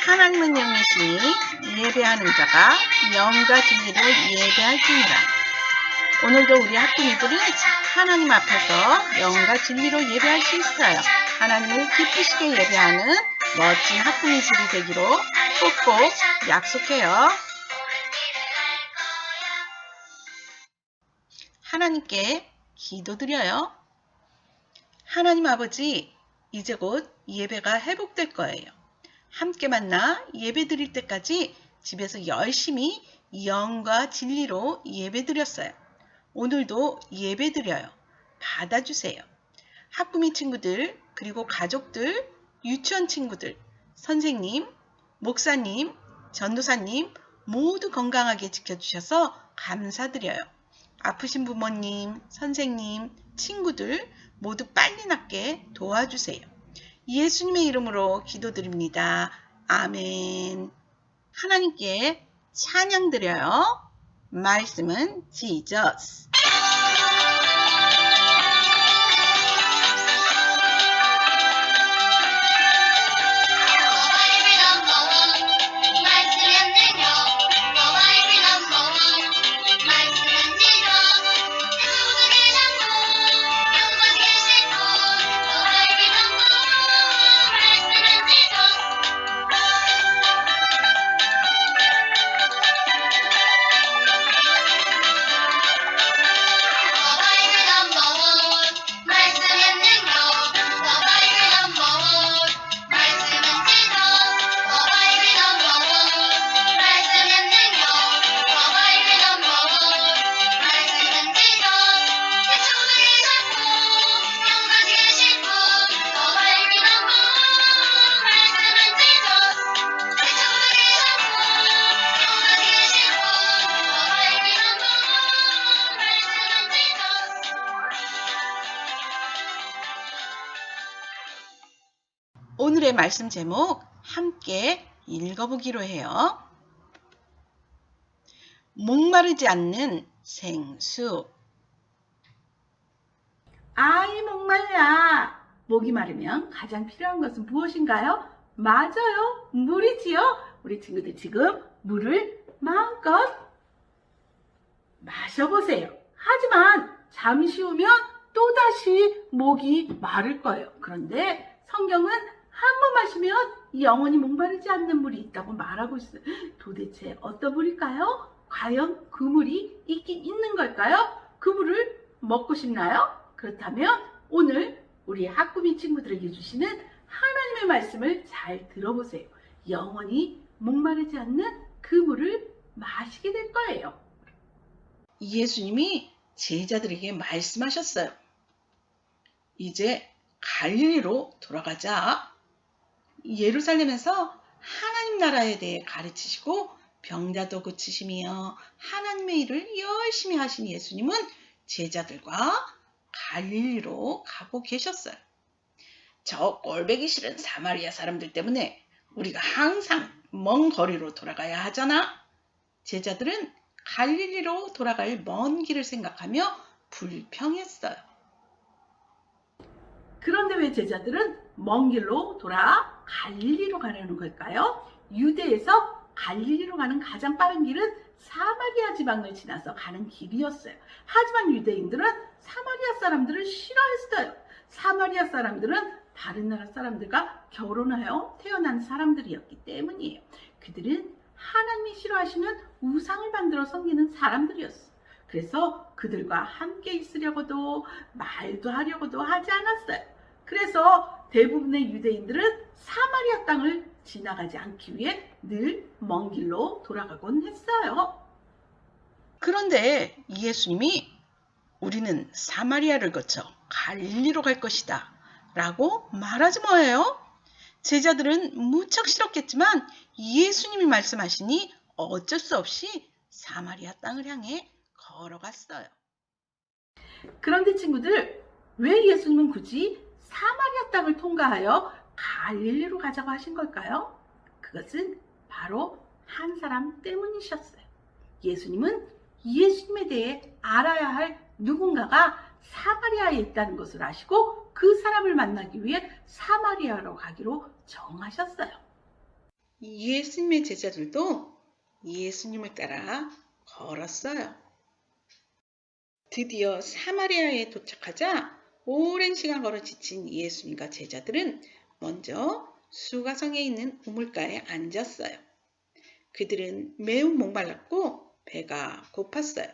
하나님은 영이시니 예배하는 자가 영과 진리로 예배할지니라. 오늘도 우리 학부모들은 하나님 앞에서 영과 진리로 예배할 수 있어요. 하나님을 기쁘시게 예배하는 멋진 학부모들이 되기로 꼭꼭 약속해요. 하나님께 기도드려요. 하나님 아버지, 이제 곧 예배가 회복될 거예요. 함께 만나 예배 드릴 때까지 집에서 열심히 영과 진리로 예배 드렸어요. 오늘도 예배 드려요. 받아주세요. 학부모 친구들, 그리고 가족들, 유치원 친구들, 선생님, 목사님, 전도사님 모두 건강하게 지켜주셔서 감사드려요. 아프신 부모님, 선생님, 친구들 모두 빨리 낫게 도와주세요. 예수님의 이름으로 기도드립니다. 아멘. 하나님께 찬양 드려요. 말씀은 Jesus. 오늘의 말씀 제목 함께 읽어보기로 해요. 목마르지 않는 생수. 아이 목말라. 목이 마르면 가장 필요한 것은 무엇인가요? 맞아요. 물이지요. 우리 친구들 지금 물을 마음껏 마셔보세요. 하지만 잠시 후면 또다시 목이 마를 거예요. 그런데 성경은 한 번 마시면 영원히 목마르지 않는 물이 있다고 말하고 있어요. 도대체 어떤 물일까요? 과연 그 물이 있긴 있는 걸까요? 그 물을 먹고 싶나요? 그렇다면 오늘 우리 학구미 친구들에게 주시는 하나님의 말씀을 잘 들어보세요. 영원히 목마르지 않는 그 물을 마시게 될 거예요. 예수님이 제자들에게 말씀하셨어요. 이제 갈릴리로 돌아가자. 예루살렘에서 하나님 나라에 대해 가르치시고 병자도 고치시며 하나님의 일을 열심히 하신 예수님은 제자들과 갈릴리로 가고 계셨어요. 저 꼴보기 싫은 사마리아 사람들 때문에 우리가 항상 먼 거리로 돌아가야 하잖아. 제자들은 갈릴리로 돌아갈 먼 길을 생각하며 불평했어요. 그런데 왜 제자들은 먼 길로 돌아 갈릴리로 가려는 걸까요? 유대에서 갈릴리로 가는 가장 빠른 길은 사마리아 지방을 지나서 가는 길이었어요. 하지만 유대인들은 사마리아 사람들을 싫어했어요. 사마리아 사람들은 다른 나라 사람들과 결혼하여 태어난 사람들이었기 때문이에요. 그들은 하나님이 싫어하시는 우상을 만들어 섬기는 사람들이었어요. 그래서 그들과 함께 있으려고도 말도 하려고도 하지 않았어요. 그래서 대부분의 유대인들은 사마리아 땅을 지나가지 않기 위해 늘 먼 길로 돌아가곤 했어요. 그런데 예수님이 우리는 사마리아를 거쳐 갈릴리로 갈 것이다 라고 말하지 뭐예요? 제자들은 무척 싫었겠지만 예수님이 말씀하시니 어쩔 수 없이 사마리아 땅을 향해 걸어갔어요. 그런데 친구들, 왜 예수님은 굳이 사마리아 땅을 통과하여 갈릴리로 가자고 하신 걸까요? 그것은 바로 한 사람 때문이셨어요. 예수님은 예수님에 대해 알아야 할 누군가가 사마리아에 있다는 것을 아시고 그 사람을 만나기 위해 사마리아로 가기로 정하셨어요. 예수님의 제자들도 예수님을 따라 걸었어요. 드디어 사마리아에 도착하자 오랜 시간 걸어 지친 예수님과 제자들은 먼저 수가성에 있는 우물가에 앉았어요. 그들은 매우 목말랐고 배가 고팠어요.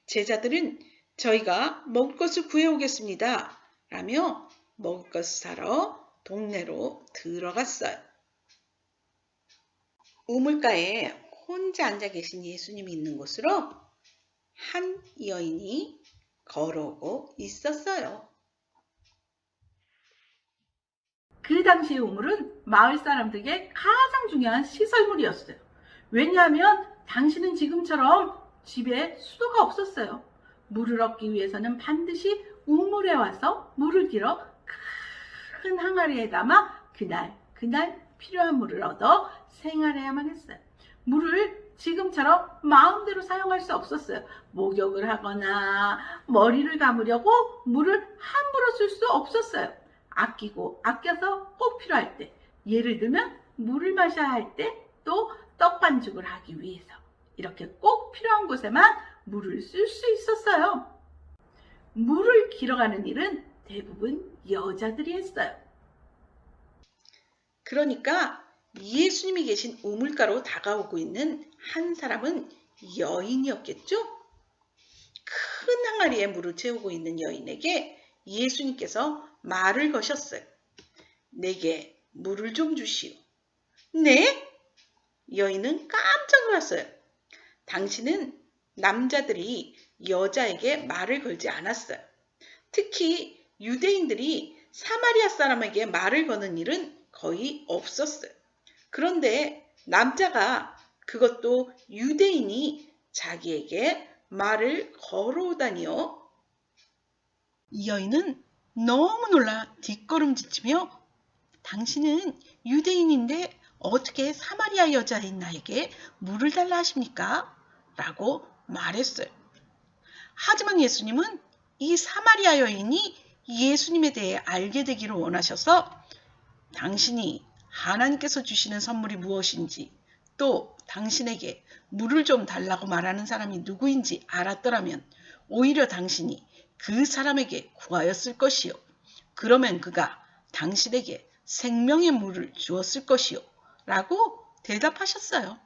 제자들은 저희가 먹을 것을 구해오겠습니다 라며 먹을 것을 사러 동네로 들어갔어요. 우물가에 혼자 앉아 계신 예수님이 있는 곳으로 한 여인이 걸어오고 있었어요. 그 당시의 우물은 마을 사람들에게 가장 중요한 시설물이었어요. 왜냐하면 당시는 지금처럼 집에 수도가 없었어요. 물을 얻기 위해서는 반드시 우물에 와서 물을 길어 큰 항아리에 담아 그날 필요한 물을 얻어 생활해야만 했어요. 물을 지금처럼 마음대로 사용할 수 없었어요. 목욕을 하거나 머리를 감으려고 물을 함부로 쓸 수 없었어요. 아껴서 꼭 필요할 때, 예를 들면 물을 마셔야 할 때, 또 떡반죽을 하기 위해서 이렇게 꼭 필요한 곳에만 물을 쓸 수 있었어요. 물을 길어가는 일은 대부분 여자들이 했어요. 그러니까 예수님이 계신 우물가로 다가오고 있는 한 사람은 여인이었겠죠? 큰 항아리에 물을 채우고 있는 여인에게 예수님께서 말을 거셨어요. 내게 물을 좀 주시오. 네? 여인은 깜짝 놀랐어요. 당신은 남자들이 여자에게 말을 걸지 않았어요. 특히 유대인들이 사마리아 사람에게 말을 거는 일은 거의 없었어요. 그런데 남자가, 그것도 유대인이 자기에게 말을 걸어오다니요. 이 여인은 너무 놀라 뒷걸음질치며 당신은 유대인인데 어떻게 사마리아 여자인 나에게 물을 달라 하십니까? 라고 말했어요. 하지만 예수님은 이 사마리아 여인이 예수님에 대해 알게 되기를 원하셔서 당신이 하나님께서 주시는 선물이 무엇인지, 또 당신에게 물을 좀 달라고 말하는 사람이 누구인지 알았더라면 오히려 당신이 그 사람에게 구하였을 것이요. 그러면 그가 당신에게 생명의 물을 주었을 것이요. 라고 대답하셨어요.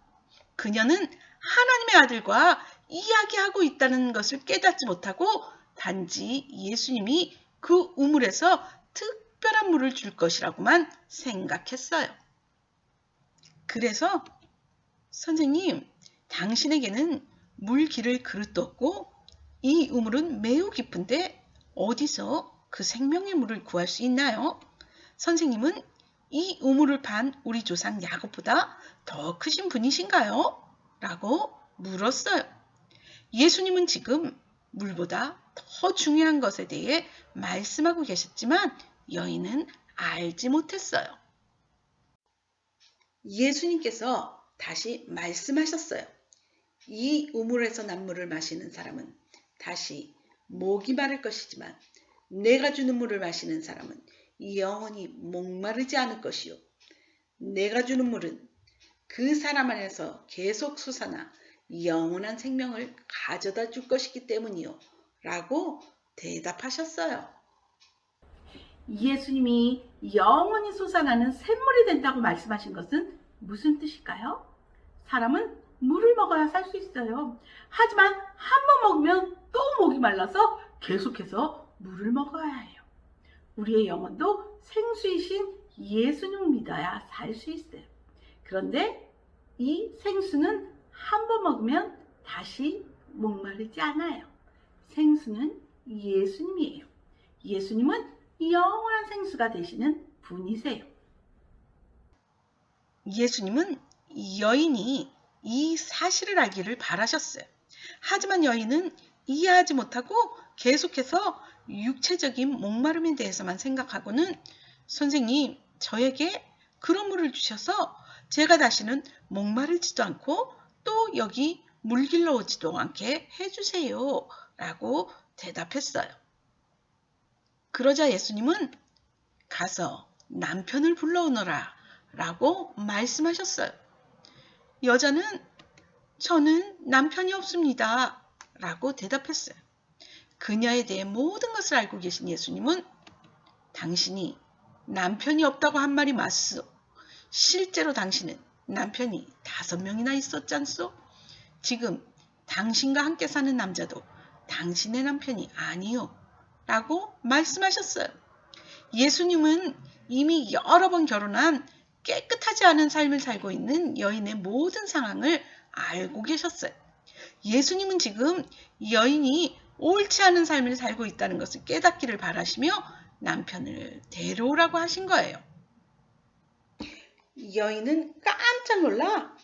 그녀는 하나님의 아들과 이야기하고 있다는 것을 깨닫지 못하고 단지 예수님이 그 우물에서 특별한 물을 줄 것이라고만 생각했어요. 그래서 선생님, 당신에게는 물 기를 그릇도 없고 이 우물은 매우 깊은데 어디서 그 생명의 물을 구할 수 있나요? 선생님은 이 우물을 판 우리 조상 야곱보다 더 크신 분이신가요? 라고 물었어요. 예수님은 지금 물보다 더 중요한 것에 대해 말씀하고 계셨지만 여인은 알지 못했어요. 예수님께서 다시 말씀하셨어요. 이 우물에서 난 물을 마시는 사람은 다시 목이 마를 것이지만 내가 주는 물을 마시는 사람은 영원히 목마르지 않을 것이요. 내가 주는 물은 그 사람 안에서 계속 솟아나 영원한 생명을 가져다 줄 것이기 때문이요. 라고 대답하셨어요. 예수님이 영원히 솟아나는 샘물이 된다고 말씀하신 것은 무슨 뜻일까요? 사람은 물을 먹어야 살 수 있어요. 하지만 한 번 먹으면 또 목이 말라서 계속해서 물을 먹어야 해요. 우리의 영혼도 생수이신 예수님을 믿어야 살 수 있어요. 그런데 이 생수는 한 번 먹으면 다시 목마르지 않아요. 생수는 예수님이에요. 예수님은 영원한 생수가 되시는 분이세요. 예수님은 여인이 이 사실을 알기를 바라셨어요. 하지만 여인은 이해하지 못하고 계속해서 육체적인 목마름에 대해서만 생각하고는 선생님, 저에게 그런 물을 주셔서 제가 다시는 목마르지도 않고 또 여기 물 길러 오지도 않게 해주세요 라고 대답했어요. 그러자 예수님은 가서 남편을 불러오너라 라고 말씀하셨어요. 여자는 저는 남편이 없습니다 라고 대답했어요. 그녀에 대해 모든 것을 알고 계신 예수님은 당신이 남편이 없다고 한 말이 맞소. 실제로 당신은 남편이 5명이나 있었잖소. 지금 당신과 함께 사는 남자도 당신의 남편이 아니요 라고 말씀하셨어요. 예수님은 이미 여러 번 결혼한 깨끗하지 않은 삶을 살고 있는 여인의 모든 상황을 알고 계셨어요. 예수님은 지금 여인이 옳지 않은 삶을 살고 있다는 것을 깨닫기를 바라시며 남편을 데려오라고 하신 거예요. 여인은 깜짝 놀라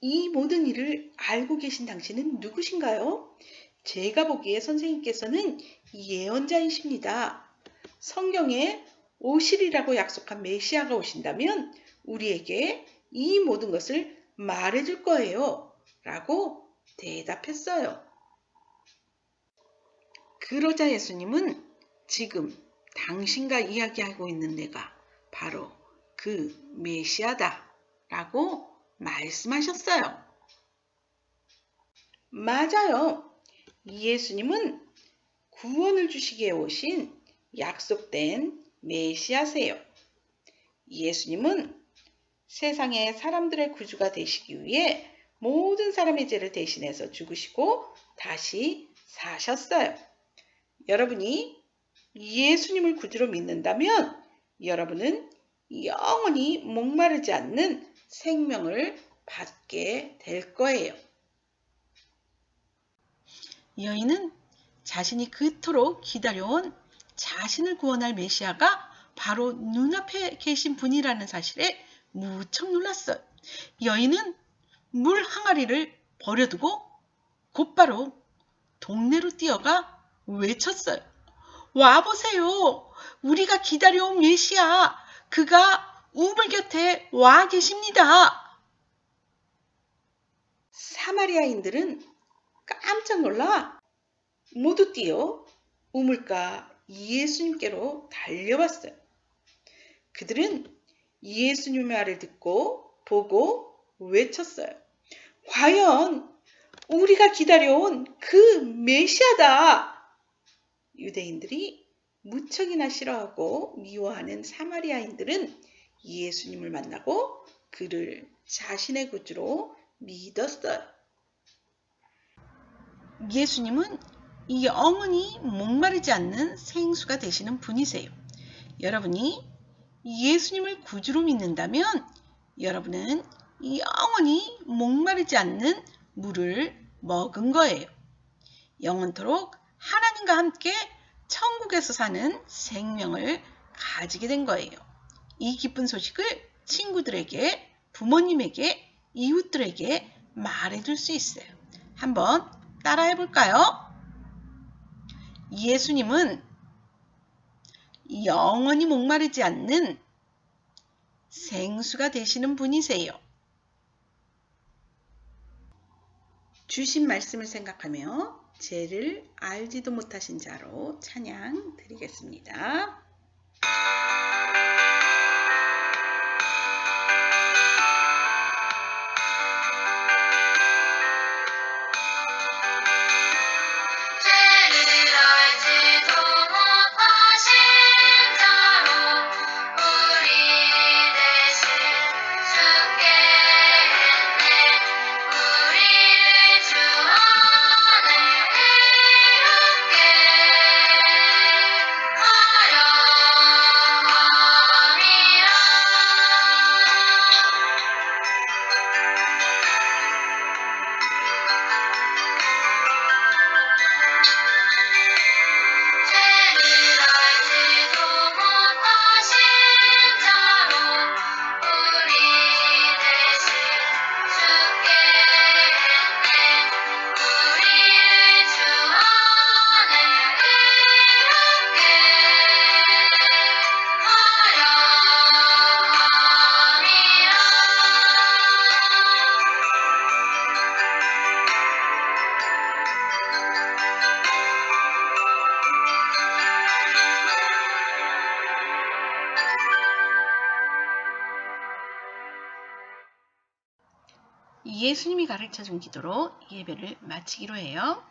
이 모든 일을 알고 계신 당신은 누구신가요? 제가 보기에 선생님께서는 예언자이십니다. 성경에 오시리라고 약속한 메시아가 오신다면 우리에게 이 모든 것을 말해줄 거예요. 라고 대답했어요. 그러자 예수님은 지금 당신과 이야기하고 있는 내가 바로 그 메시아다 라고 말씀하셨어요. 맞아요. 예수님은 구원을 주시기에 오신 약속된 메시아세요. 예수님은 세상의 사람들의 구주가 되시기 위해 모든 사람의 죄를 대신해서 죽으시고 다시 사셨어요. 여러분이 예수님을 구주로 믿는다면 여러분은 영원히 목마르지 않는 생명을 받게 될 거예요. 여인은 자신이 그토록 기다려온 자신을 구원할 메시아가 바로 눈앞에 계신 분이라는 사실에 무척 놀랐어요. 여인은 물 항아리를 버려두고 곧바로 동네로 뛰어가 외쳤어요. 와보세요. 우리가 기다려온 메시아. 그가 우물 곁에 와 계십니다. 사마리아인들은 깜짝 놀라 모두 뛰어 우물가 예수님께로 달려왔어요. 그들은 예수님의 말을 듣고 보고 외쳤어요. 과연 우리가 기다려온 그 메시아다. 유대인들이 무척이나 싫어하고 미워하는 사마리아인들은 예수님을 만나고 그를 자신의 구주로 믿었어요. 예수님은 영원히 목마르지 않는 생수가 되시는 분이세요. 여러분이 예수님을 구주로 믿는다면 여러분은 영원히 목마르지 않는 물을 먹은 거예요. 영원토록 하나님과 함께 천국에서 사는 생명을 가지게 된 거예요. 이 기쁜 소식을 친구들에게, 부모님에게, 이웃들에게 말해줄 수 있어요. 한번 따라해 볼까요? 예수님은 영원히 목마르지 않는 생수가 되시는 분이세요. 주신 말씀을 생각하며 죄를 알지도 못하신 자로 찬양 드리겠습니다. 예수님이 가르쳐준 기도로 예배를 마치기로 해요.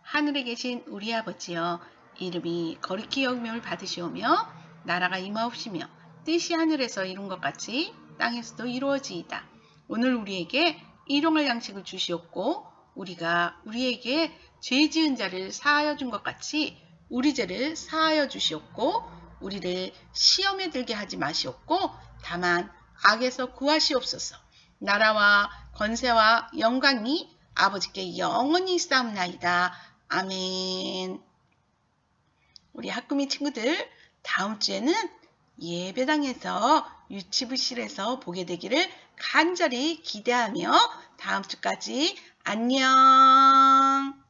하늘에 계신 우리 아버지여, 이름이 거룩히 여김을 받으시오며 나라가 임하옵시며 뜻이 하늘에서 이룬 것 같이 땅에서도 이루어지이다. 오늘 우리에게 일용할 양식을 주시옵고 우리가 우리에게 죄 지은 자를 사하여 준 것 같이 우리 죄를 사하여 주시옵고 우리를 시험에 들게 하지 마시옵고 다만 악에서 구하시옵소서. 나라와 권세와 영광이 아버지께 영원히 있사옵나이다. 아멘. 우리 학구미 친구들, 다음 주에는 예배당에서 유치부실에서 보게 되기를 간절히 기대하며 다음 주까지 안녕.